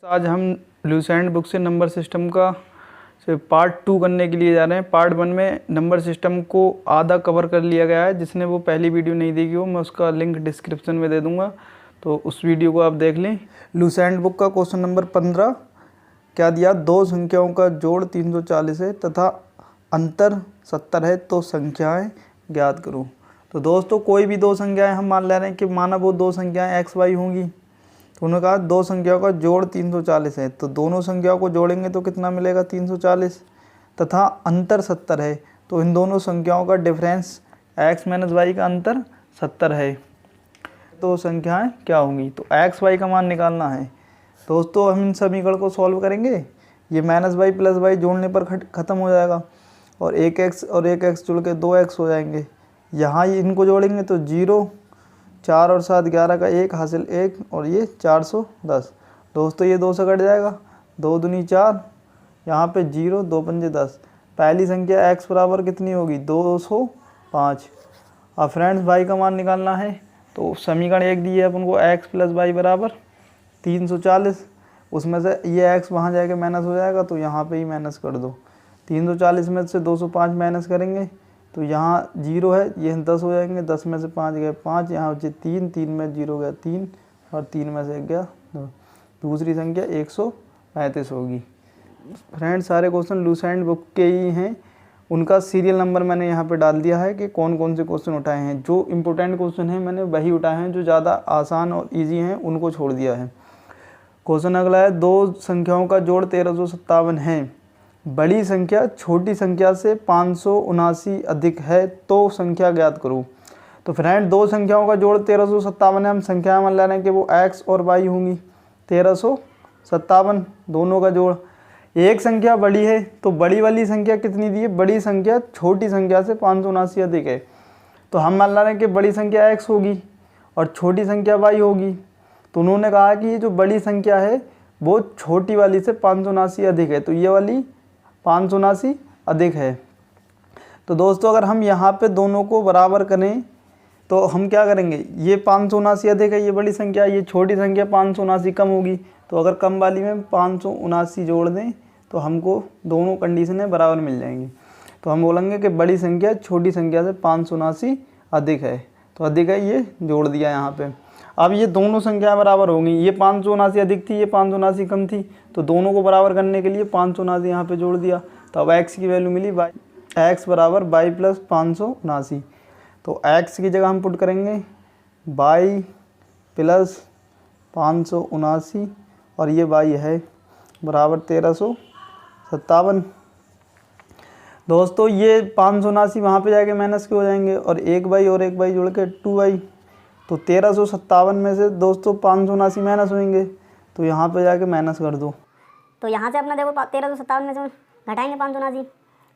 आज हम Lucent book से नंबर सिस्टम का पार्ट 2 करने के लिए जा रहे हैं। पार्ट 1 में नंबर सिस्टम को आधा कवर कर लिया गया है। जिसने वो पहली वीडियो नहीं देखी हो, मैं उसका लिंक डिस्क्रिप्शन में दे दूंगा, तो उस वीडियो को आप देख लें। लूसेंट बुक का क्वेश्चन नंबर 15 क्या दिया, दो संख्याओं का जोड़ 340 है तथा अंतर 70 है, तो संख्याएँ ज्ञात करो। तो दोस्तों कोई भी दो संख्याएँ हम मान ले रहे हैं कि माना वो दो संख्याएँ एक्स वाई होंगी, तो उन्होंने कहा दो संख्याओं का जोड़ 340 है, तो दोनों संख्याओं को जोड़ेंगे तो कितना मिलेगा 340, तथा अंतर 70 है, तो इन दोनों संख्याओं का डिफरेंस x माइनस वाई का अंतर 70 है, तो संख्याएं क्या होंगी। तो x y का मान निकालना है। दोस्तों हम इन समीकरण को सॉल्व करेंगे, ये माइनस वाई प्लस वाई जोड़ने पर ख़त्म हो जाएगा और एक x और एक x जुड़ के 2x हो जाएंगे। यहाँ ये इनको जोड़ेंगे तो 0, 4 और 7 11 का 1 हासिल 1 और ये 410। दोस्तों ये 2 से कट जाएगा, 2 दूनी 4, यहाँ पे 0, 2 पंजे 10। पहली संख्या x बराबर कितनी होगी 205। अब फ्रेंड्स y का मान निकालना है, तो समीकरण एक दी है अपन को x प्लस वाई बराबर 340। उसमें से ये x वहाँ जाके माइनस हो जाएगा, तो यहाँ पे ही माइनस कर दो। 340 में से 205 माइनस करेंगे तो यहाँ 0 है, ये 10 हो जाएंगे, 10 में से 5 गए 5, यहाँ बचे 3, 3 में 0 गया 3 और 3 में से 1 गया 2। दूसरी संख्या 135 होगी। फ्रेंड्स सारे क्वेश्चन लूसेंट बुक के ही हैं, उनका सीरियल नंबर मैंने यहाँ पे डाल दिया है कि कौन कौन से क्वेश्चन उठाए हैं। जो इम्पोर्टेंट क्वेश्चन हैं मैंने वही उठाए हैं, जो ज़्यादा आसान और ईजी हैं उनको छोड़ दिया है। क्वेश्चन अगला है, दो संख्याओं का जोड़ 1357 है, बड़ी संख्या छोटी संख्या से 579 अधिक है, तो संख्या ज्ञात करो। तो फ्रेंड दो संख्याओं का जोड़ 1357 है, हम संख्या मान ले रहे हैं कि वो x और y होंगी। 1357 दोनों का जोड़, एक संख्या बड़ी है तो बड़ी वाली संख्या कितनी दी है, बड़ी संख्या छोटी संख्या से 579 अधिक है, तो हम मान ले रहे हैं कि बड़ी संख्या x होगी और छोटी संख्या y होगी। तो उन्होंने कहा कि ये जो बड़ी संख्या है वो छोटी वाली से 579 अधिक है, तो ये वाली 579 अधिक है। तो दोस्तों अगर हम यहाँ पे दोनों को बराबर करें तो हम क्या करेंगे, ये 579 अधिक है ये बड़ी संख्या, ये छोटी संख्या 579 कम होगी, तो अगर कम वाली में 579 जोड़ दें तो हमको दोनों कंडीशनें बराबर मिल जाएंगी। तो हम बोलेंगे कि बड़ी संख्या छोटी संख्या से 579 अधिक है, तो अधिक है ये जोड़ दिया यहाँ पे। अब ये दोनों संख्याएं बराबर होंगी, ये 579 अधिक थी, ये 579 कम थी, तो दोनों को बराबर करने के लिए 579 यहाँ पे जोड़ दिया, तो अब x की वैल्यू मिली x बराबर y प्लस 579। तो x की जगह हम पुट करेंगे y प्लस 579 और ये y है बराबर 1357। दोस्तों ये 579 वहाँ पे जाके माइनस के हो जाएंगे और एक y और एक y जोड़ के 2y, तो 1357 में से दोस्तों 579 माइनस होंगे, तो यहाँ पे जाके माइनस कर दो। तो यहाँ से अपना देखो 1357 में से घटाएंगे 579,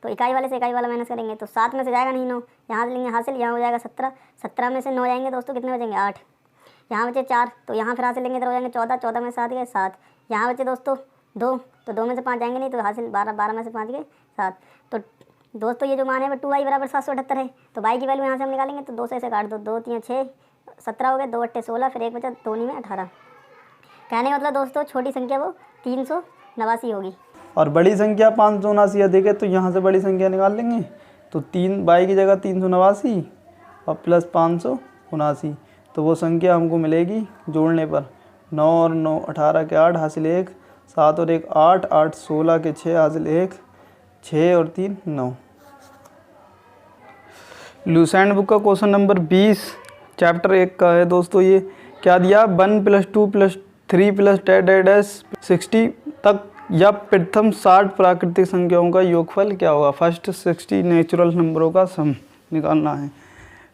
तो इकाई वाले से इकाई वाला माइनस करेंगे, तो 7 में से जाएगा नहीं 9, यहाँ से लेंगे हासिल, यहाँ हो जाएगा 17, 17 में से 9 जाएंगे दोस्तों, कितने बचेंगे 8, यहाँ बचे 4, तो यहाँ फिर हासिल लेंगे इधर हो जाएंगे 14, 14 में से 7 गए 7, यहाँ बचे दोस्तों 2, तो 2 में से 5 जाएंगे नहीं, तो हासिल 12, 12 में से 5 गए 7। तो दोस्तों ये जो मान है वो 2y बराबर 778 है, तो y की वैल्यू यहाँ से हम निकालेंगे, तो 2 से काट दो, 2 3 6 17 हो गए, 2 8 16, फिर एक बचा 2 में 18। कहने का मतलब दोस्तों छोटी संख्या वो 389 होगी और बड़ी संख्या 579 अधिक है, तो यहाँ से बड़ी संख्या निकाल लेंगे, तो 3 y की जगह 389 और प्लस 579, तो वो संख्या हमको मिलेगी जोड़ने पर 9 और 9 18 के 8 हासिल 1, 7 और 1 8, 8 16 के 6 हासिल 1, 6 और 3 9। लूसेंट बुक का क्वेश्चन नंबर 20 चैप्टर 1 का है दोस्तों। ये क्या दिया, 1 + 2 + 3 + 60 तक या प्रथम 60 प्राकृतिक संख्याओं का योगफल क्या होगा। फर्स्ट 60 नेचुरल नंबरों का सम निकालना है।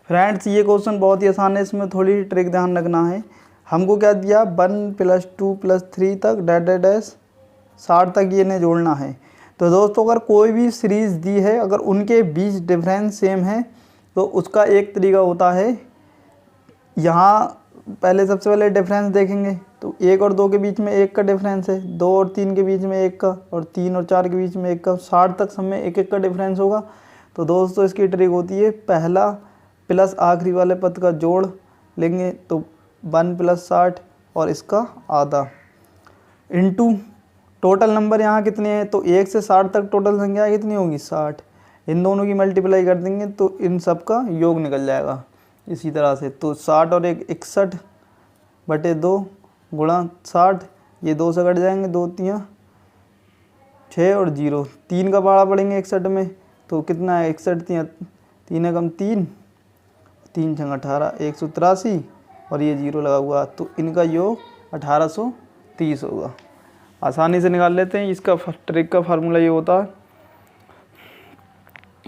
फ्रेंड्स ये क्वेश्चन बहुत ही आसान है, इसमें थोड़ी ट्रिक ध्यान रखना है। हमको क्या दिया, 1 + 2 + 3 तक 60 तक ये ने जोड़ना है। तो दोस्तों अगर कोई भी सीरीज़ दी है, अगर उनके बीच डिफरेंस सेम है, तो उसका एक तरीका होता है, यहाँ पहले सबसे पहले डिफरेंस देखेंगे, तो 1 और 2 के बीच में 1 का डिफरेंस है, 2 और 3 के बीच में 1 का, और 3 और 4 के बीच में 1 का, 60 तक सब में 1 1 का डिफरेंस होगा। तो दोस्तों इसकी ट्रिक होती है, पहला प्लस आखिरी वाले पद का जोड़ लेंगे, तो 1 + 60 और इसका आधा, इनटू टोटल नंबर यहाँ कितने हैं, तो 1 से 60 तक टोटल संख्या कितनी होगी 60। इन दोनों की मल्टीप्लाई कर देंगे तो इन सब का योग निकल जाएगा इसी तरह से। तो 60 और 1 61 बटे 2 गुणा 60, ये 2 से कट जाएंगे, 2 3 6 और 0, 3 का पहाड़ा पड़ेंगे 61 में, तो कितना है 61 3 कम 3 3 छंग 18 183 और ये 0 लगा हुआ, तो इनका योग 1830 होगा। आसानी से निकाल लेते हैं। इसका ट्रिक का फार्मूला ये होता है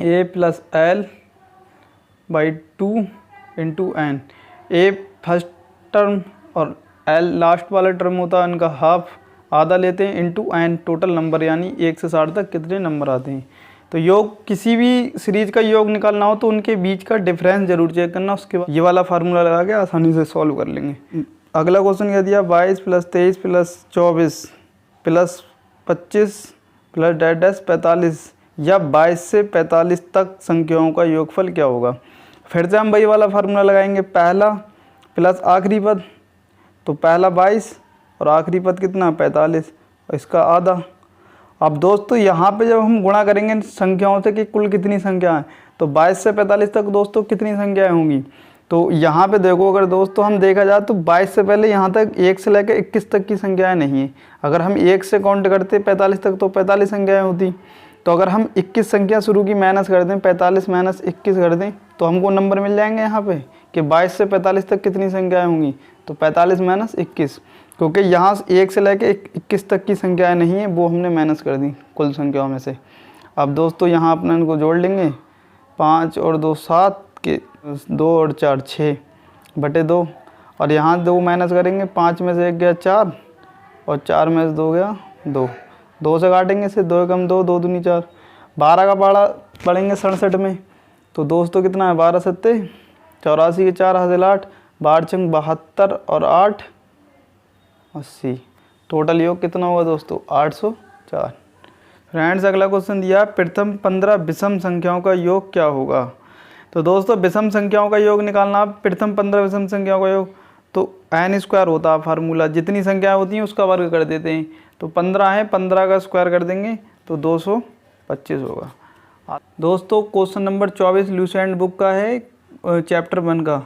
a plus L by 2 into N. A first term और एल लास्ट वाला टर्म होता है, इनका हाफ आधा लेते हैं, इंटू एन टोटल नंबर, यानी 1 से 60 तक कितने नंबर आते हैं। तो योग किसी भी सीरीज का योग निकालना हो तो उनके बीच का डिफरेंस जरूर चेक करना, उसके बाद ये वाला फार्मूला लगा के आसानी से सॉल्व कर लेंगे। अगला क्वेश्चन क्या दिया, 22 plus 23 plus 24 plus 25 plus dash 45 या 22 से 45 तक संख्याओं का योगफल क्या होगा। फिर से हम वही वाला फार्मूला लगाएंगे, पहला प्लस आखिरी पद, तो पहला 22 और आखिरी पद कितना 45 और इसका आधा। अब दोस्तों यहाँ पे जब हम गुणा करेंगे संख्याओं से कि कुल कितनी संख्या है, तो 22 से 45 तक दोस्तों कितनी संख्याएं होंगी। तो यहाँ पे देखो, अगर दोस्तों हम देखा जाए तो 22 से पहले यहाँ तक 1 से लेकर 21 तक की संख्याएं नहीं है। अगर हम 1 से काउंट करते 45 तक तो 45 संख्याएं होती। तो अगर हम 21 संख्या शुरू की माइनस कर दें, 45 माइनस 21 कर दें, तो हमको नंबर मिल जाएंगे यहाँ पे कि 22 से 45 तक कितनी संख्याएं होंगी, तो 45 माइनस 21, क्योंकि यहाँ 1 से लेकर 21 तक की संख्याएं नहीं है, वो हमने माइनस कर दी कुल संख्याओं में से। अब दोस्तों यहाँ अपने इनको जोड़ लेंगे, 5 और 2 7 के 2 और 4 6 बटे 2, और यहाँ 2 माइनस करेंगे, 5 में से 1 गया 4 और 4 में से 2 गया 2, 2 से काटेंगे से 2 कम 2 2 दूनी 4, 12 का पहाड़ा पढ़ेंगे 67 में, तो दोस्तों कितना है 12 सत्ते 84 के 4 हासिल 8, 12 चंग 72 और 8 80, टोटल योग कितना होगा दोस्तों 804। फ्रेंड्स अगला क्वेश्चन दिया, प्रथम 15 विषम संख्याओं का योग क्या होगा। तो दोस्तों विषम संख्याओं का योग निकालना, प्रथम 15 विषम संख्याओं का योग तो n स्क्वायर होता है फार्मूला, जितनी संख्याएं होती हैं उसका वर्ग कर देते हैं। तो 15 है, 15 का स्क्वायर कर देंगे तो 225 होगा। दोस्तों क्वेश्चन नंबर 24 लूसेंट बुक का है, चैप्टर 1 का,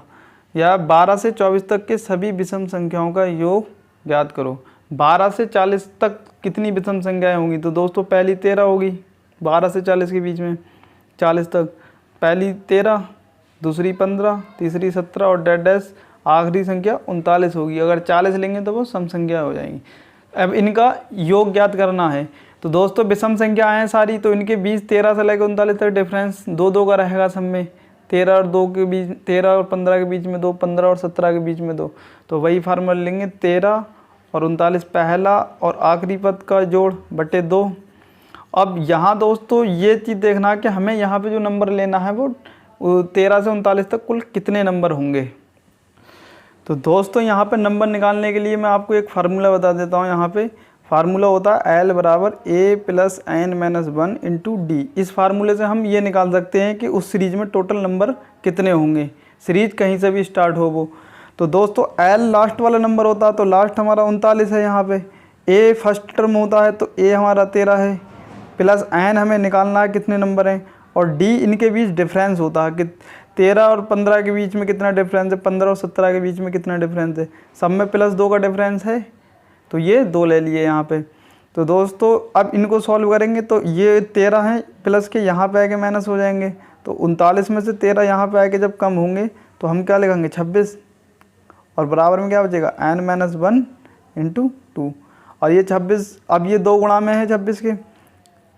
या 12 से 24 तक के सभी विषम संख्याओं का योग ज्ञात करो। 12 से 40 तक कितनी विषम संख्याएं होंगी, तो दोस्तों पहली 13 होगी 12 से 40 के बीच में, 40 तक पहली 13, दूसरी 15, तीसरी 17 और डैश आखिरी संख्या 39 होगी। अगर 40 लेंगे तो वो सम संख्या हो जाएंगी। अब इनका योग ज्ञात करना है। तो दोस्तों विषम संख्या हैं सारी, तो इनके बीच 13 से लेकर 39 तक डिफरेंस 2 का रहेगा सब में, 13 और 2 के बीच, 13 और 15 के बीच में 2, 15 और 17 के बीच में 2, तो वही फार्मूला लेंगे 13 और 39 पहला और आखिरी पद का जोड़ बटे 2। अब यहाँ दोस्तों ये चीज़ देखना कि हमें यहाँ पे जो नंबर लेना है वो 13 से 39 तक कुल कितने नंबर होंगे। तो दोस्तों यहाँ पे नंबर निकालने के लिए मैं आपको एक फार्मूला बता देता हूँ। यहाँ पे फार्मूला होता है L बराबर A plus n minus 1 into D. इस फार्मूले से हम ये निकाल सकते हैं कि उस सीरीज में टोटल नंबर कितने होंगे, सीरीज कहीं से भी स्टार्ट हो वो। तो दोस्तों L लास्ट वाला नंबर होता है, तो लास्ट हमारा 39 है। यहाँ पे A फर्स्ट टर्म होता है तो A हमारा 13 है, प्लस n हमें निकालना है कितने नंबर हैं, और D इनके बीच डिफरेंस होता है कि 13 और 15 के बीच में कितना डिफरेंस है, 15 और 17 के बीच में कितना डिफरेंस है, सब में प्लस 2 का डिफरेंस है, तो ये 2 ले लिए यहाँ पे। तो दोस्तों अब इनको सॉल्व करेंगे तो ये 13 हैं प्लस के यहाँ पे आके माइनस हो जाएंगे, तो 39 में से 13 यहाँ पे आके जब कम होंगे तो हम क्या लिखेंगे 26, और बराबर में क्या बचेगा n माइनस 1 इंटू 2, और ये 26 अब ये 2 गुणा में है 26 के,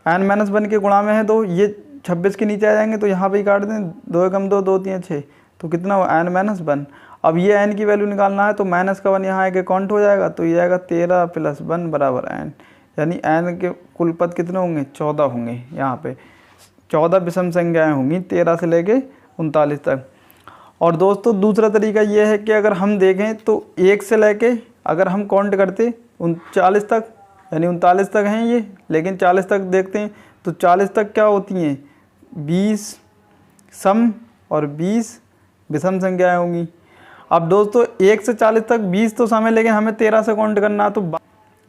n माइनस 1 के गुणा में है 2, ये 26 के नीचे आ जाएंगे तो यहाँ पे ही काट दें, 2 कम 2 2 3 6, तो कितना हुआ n माइनस 1। अब ये n की वैल्यू निकालना है तो माइनस का 1 यहाँ आके काउंट हो जाएगा, तो ये आएगा 13 प्लस 1 बराबर n, यानी n के कुल पद कितने होंगे 14 होंगे। यहाँ पे 14 विषम संख्याएँ होंगी 13 से लेके 39 तक। और दोस्तों दूसरा तरीका ये है कि अगर हम देखें तो 1 से लेके अगर हम काउंट करते 39 तक, यानी 39 तक हैं ये, लेकिन 40 तक देखते हैं तो 40 तक क्या होती हैं 20 सम और 20 विषम संख्याएँ होंगी। अब दोस्तों 1 से 40 तक 20 तो सम है, लेकिन हमें 13 से काउंट करना है, तो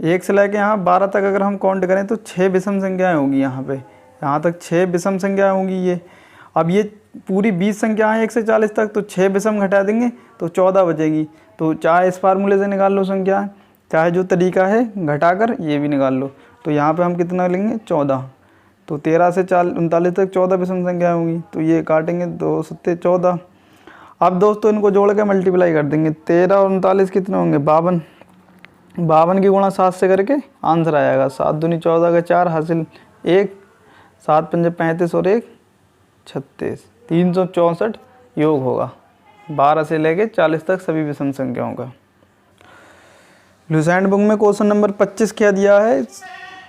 1 से लेके यहाँ 12 तक अगर हम काउंट करें तो 6 विषम संख्याएं होंगी यहाँ पे, यहाँ तक 6 विषम संख्याएं होंगी ये। अब ये पूरी 20 संख्याएं 1 से 40 तक, तो 6 विषम घटा देंगे तो 14 बचेगी। तो चाहे इस फार्मूले से निकाल लो संख्या, चाहे जो तरीका है घटाकर ये भी निकाल लो। तो यहाँ पे हम कितना लेंगे 14, तो 13 से 39 तक 14 विषम संख्याएं होंगी। तो ये काटेंगे 2 सत्ते 14। अब दोस्तों इनको जोड़ के मल्टीप्लाई कर देंगे, 13 और 39 कितने होंगे 52, 52 की गुणा 7 से करके आंसर आ जाएगा। 7 दूनी 14 का 4 हासिल 1, 7 पंजे 35 और 1 36, 364 योग होगा 12 से लेके 40 तक सभी विषम संख्याओं का। लुसेंट बुक में क्वेश्चन नंबर 25 क्या दिया है,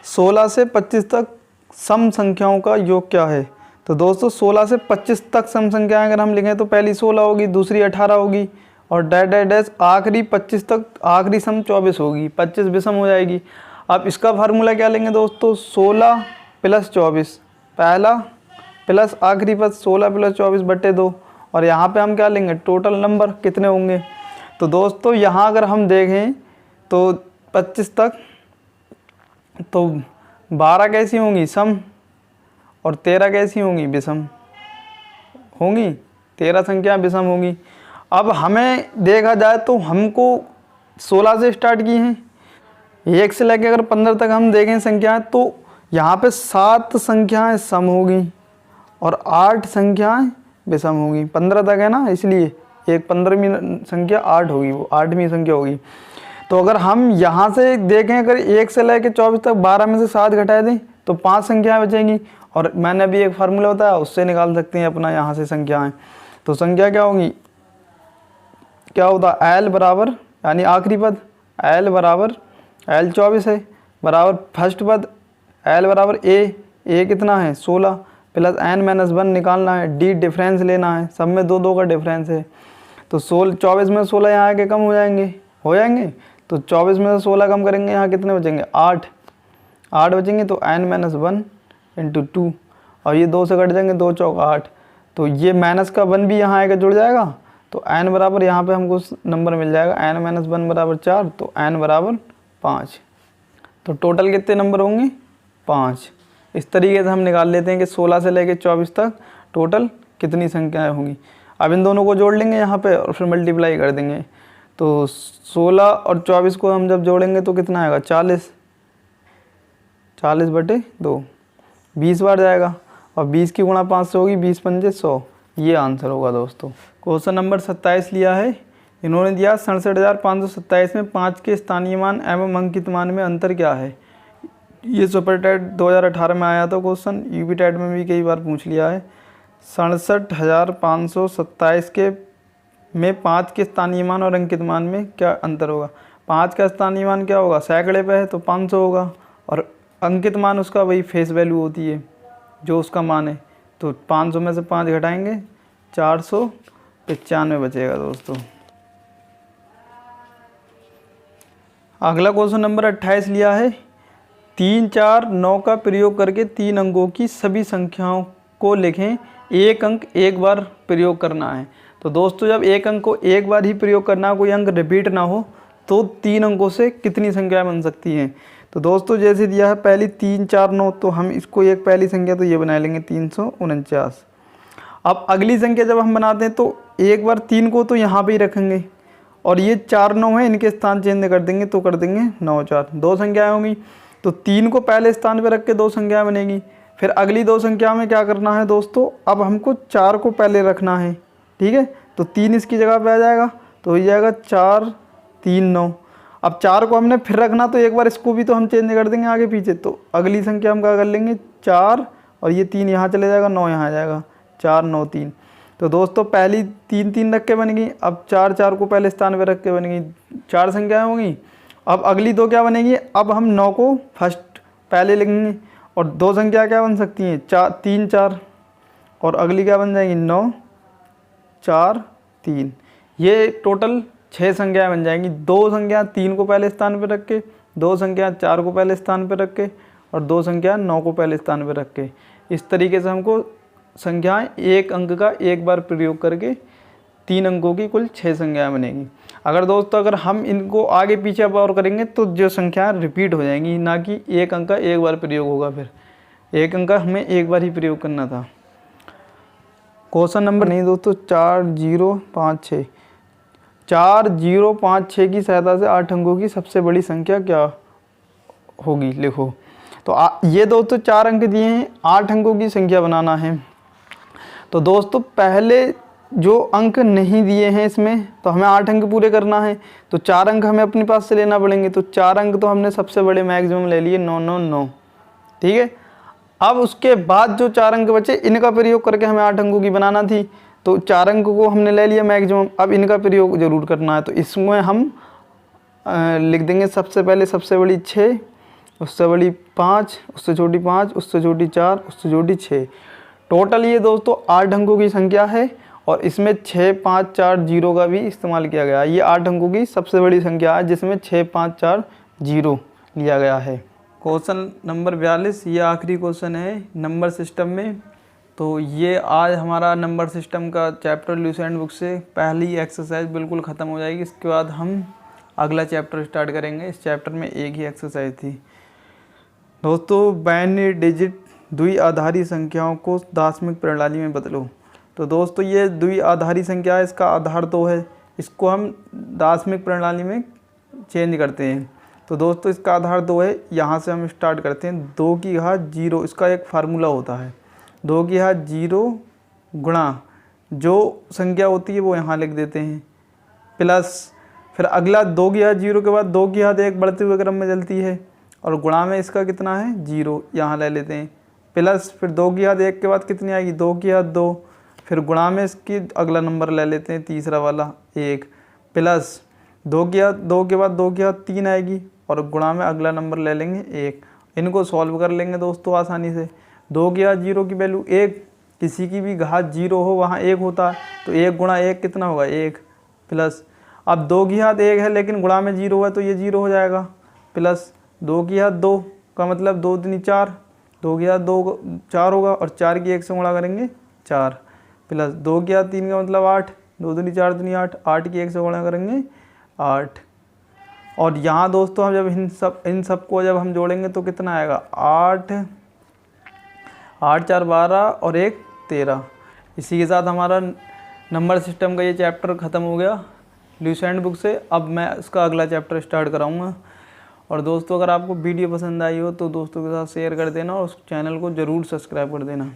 16 से 25 तक सम संख्याओं का योग क्या है। तो दोस्तों 16 से 25 तक सम संख्याएं अगर हम लिखें तो पहली 16 होगी, दूसरी 18 होगी और डैश डैश डैश आखिरी 25 तक आखिरी सम 24 होगी, 25 विषम हो जाएगी। अब इसका फार्मूला क्या लेंगे दोस्तों, 16 प्लस 24, पहला प्लस आखिरी पद 16 प्लस 24 बटे 2, और यहाँ पे हम क्या लेंगे टोटल नंबर कितने होंगे। तो दोस्तों यहाँ अगर हम देखें तो 25 तक तो 12 कैसी होंगी सम और 13 कैसी होंगी विषम होंगी, 13 संख्या विषम होंगी। अब हमें देखा जाए तो हमको 16 से स्टार्ट की हैं, 1 से लेकर अगर 15 तक हम देखें संख्याएं तो यहाँ पे 7 संख्याएं सम होगी और 8 संख्याएं विषम होगी। 15 तक है ना, इसलिए एक 15वीं संख्या 8 होगी, वो 8वीं संख्या होगी। तो अगर हम यहाँ से देखें अगर 1 से लेकर 24 तक 12 में से 7 घटा दें तो 5 संख्याएं बचेंगी, और मैंने अभी एक फार्मूला बताया उससे निकाल सकते हैं अपना यहाँ से संख्याएं। तो संख्या क्या होगी, क्या होता है L बराबर यानी आखिरी पद L बराबर L 24 है बराबर फर्स्ट पद L बराबर A कितना है 16 प्लस n माइनस 1 निकालना है, D डिफरेंस लेना है, सब में 2 2 का डिफरेंस है। तो 24 में 16 यहाँ आके कम हो जाएंगे। तो 24 में से 16 कम करेंगे, यहाँ कितने बचेंगे 8 बचेंगे। तो n माइनस 1 इंटू 2, और ये 2 से कट जाएंगे, 2 चौक 8। तो ये माइनस का 1 भी यहाँ आएगा जुड़ जाएगा, तो n बराबर यहाँ पे हमको नंबर मिल जाएगा n माइनस 1 बराबर 4, तो n बराबर 5। तो टोटल कितने नंबर होंगे 5। इस तरीके से हम निकाल लेते हैं कि 16 से लेकर 24 तक टोटल कितनी संख्याएं होंगी। अब इन दोनों को जोड़ लेंगे यहाँ पे और फिर मल्टीप्लाई कर देंगे। तो 16 और 24 को हम जब जोड़ेंगे तो कितना आएगा 40 बटे 2, 20 बार जाएगा, और 20 की गुणा 5 से होगी, 20 पंजे 100, ये आंसर होगा दोस्तों। क्वेश्चन नंबर 27 लिया है, इन्होंने दिया 67,527 में 5 के स्थानीय मान एवं अंकित मान में अंतर क्या है। ये सुपर टेट 2018 में आया था क्वेश्चन, यूपी टेट में भी कई बार पूछ लिया है। 67,527 के में 5 के स्थानीय मान और अंकित मान में क्या अंतर होगा। 5 का स्थानीय मान क्या होगा, सैकड़े पे है तो 500 होगा, और अंकित मान उसका वही फेस वैल्यू होती है जो उसका मान है। तो 500 में से 5 घटाएंगे 495 बचेगा दोस्तों। अगला क्वेश्चन नंबर 28 लिया है, 3 4 9 का प्रयोग करके 3 अंकों की सभी संख्याओं को लिखें, एक अंक एक बार प्रयोग करना है। तो दोस्तों जब एक अंक को एक बार ही प्रयोग करना, कोई अंक रिपीट ना हो, तो 3 अंकों से कितनी संख्याएं बन सकती हैं। तो दोस्तों जैसे दिया है पहली 3 4 9, तो हम इसको एक पहली संख्या तो ये बना लेंगे 349। अब अगली संख्या जब हम बनाते हैं तो एक बार 3 को तो यहाँ पे ही रखेंगे, और ये 4 9 है, इनके स्थान चेंज कर देंगे तो कर देंगे 9 4, 2 संख्याएं होंगी। तो 3 को पहले स्थान पे रख के 2 संख्याएं बनेगी। फिर अगली 2 संख्या में क्या करना है दोस्तों, अब हमको 4 को पहले रखना है, ठीक है। तो 3 इसकी जगह पे आ जाएगा, तो हो जाएगा 4 3 9। अब 4 को हमने फिर रखना, तो एक बार इसको भी तो हम चेंज कर देंगे आगे पीछे। तो अगली संख्या हम क्या कर लेंगे 4, और ये 3 यहाँ चले जाएगा, 9 यहाँ आ जाएगा, 4 9 3। तो दोस्तों पहली 3 3 रख के बनेगी, अब 4 4 को पहले स्थान पे रख के बनेगी, 4 संख्याएं होंगी। अब अगली 2 क्या बनेगी, अब हम 9 को फर्स्ट पहले लिखेंगे, और 2 संख्या क्या बन सकती हैं 3 4, और अगली क्या बन जाएगी 9 4 3। ये टोटल 6 संख्याएं बन जाएंगी। 2 संख्या 3 को पहले स्थान पर रख के, 2 संख्या 4 को पहले स्थान पर रख के, और 2 संख्या 9 को पहले स्थान पर रख के। इस तरीके से हमको संख्याएं एक अंक का एक बार प्रयोग करके 3 अंकों की कुल 6 संख्याएं बनेगी। अगर दोस्तों अगर हम इनको आगे पीछे और करेंगे तो जो संख्या रिपीट हो जाएंगी, ना कि एक अंक का एक बार प्रयोग होगा। फिर एक अंक का हमें एक बार ही प्रयोग करना था। क्वेश्चन नंबर नहीं दोस्तों 4056। 4056 की सहायता से 8 अंकों की सबसे बड़ी संख्या क्या होगी, लिखो। तो ये दोस्तों 4 अंक दिए हैं, 8 अंकों की संख्या बनाना है। तो दोस्तों पहले जो अंक नहीं दिए हैं इसमें, तो हमें 8 अंक पूरे करना है, तो 4 अंक हमें अपने पास से लेना पड़ेंगे। तो 4 अंक तो हमने सबसे बड़े मैक्सिमम ले लिए 999, ठीक है। अब उसके बाद जो 4 अंक बचे इनका प्रयोग करके हमें 8 अंकों की बनाना थी, तो 4 अंक को हमने ले लिया मैक्सिमम। अब इनका प्रयोग जरूर करना है, तो इसमें हम लिख देंगे सबसे पहले सबसे बड़ी 6, उससे बड़ी 5, उससे छोटी 5, उससे छोटी 4, उससे छोटी 6। टोटल ये दोस्तों 8 अंकों की संख्या है, और इसमें 6 5 4 0 का भी इस्तेमाल किया गया है। ये 8 अंकों की सबसे बड़ी संख्या है जिसमें 6 5 4 0 लिया गया है। क्वेश्चन नंबर 42, ये आखिरी क्वेश्चन है नंबर सिस्टम में। तो ये आज हमारा नंबर सिस्टम का चैप्टर ल्यूसेंट बुक से पहली एक्सरसाइज बिल्कुल ख़त्म हो जाएगी। इसके बाद हम अगला चैप्टर स्टार्ट करेंगे। इस चैप्टर में एक ही एक्सरसाइज थी दोस्तों, बाइनरी डिजिट द्विआधारी संख्याओं को दार्शनिक प्रणाली में बदलो। तो दोस्तों ये द्विआधारी संख्या है, इसका आधार 2 है, इसको हम दार्शनिक प्रणाली में चेंज करते हैं। तो दोस्तों इसका आधार 2 है, यहाँ से हम स्टार्ट करते हैं। 2 की घात 0, इसका एक फार्मूला होता है, 2 की घात 0 गुणा जो संख्या होती है वो यहाँ लिख देते हैं, प्लस फिर अगला 2 की घात 0 के बाद 2 की घात 1 बढ़ते हुए क्रम में चलती है, और गुणा में इसका कितना है 0, यहाँ ले लेते हैं, प्लस फिर 2 की घात 1 के बाद कितनी आएगी 2 की घात 2, फिर गुणा में इसकी अगला नंबर ले लेते हैं तीसरा वाला 1, प्लस 2 की घात 2 के बाद 2 की घात 3 आएगी, और गुणा में अगला नंबर ले लेंगे 1। इनको सॉल्व कर लेंगे दोस्तों आसानी से। 2 की घात 0 की वैल्यू 1, किसी की भी घात 0 हो वहाँ 1 होता है, तो 1 गुणा 1 कितना होगा 1, प्लस अब 2 की घात 1 है लेकिन गुणा में 0 है तो ये 0 हो जाएगा, प्लस 2 की घात 2 का मतलब 2 दूनी 4, 2 की घात 2 4 होगा, और 4 की 1 से गुणा करेंगे 4, प्लस 2 की घात 3 का मतलब 8, 2 दूनी 4 दूनी 8, 8 की 1 से गुणा करेंगे 8। और यहाँ दोस्तों हम जब इन सब को जब हम जोड़ेंगे तो कितना आएगा 8 8 4 12 और 1 13। इसी के साथ हमारा नंबर सिस्टम का ये चैप्टर ख़त्म हो गया ल्यूसेंट बुक से। अब मैं इसका अगला चैप्टर स्टार्ट कराऊंगा। और दोस्तों अगर आपको वीडियो पसंद आई हो तो दोस्तों के साथ शेयर कर देना, और उस चैनल को ज़रूर सब्सक्राइब कर देना।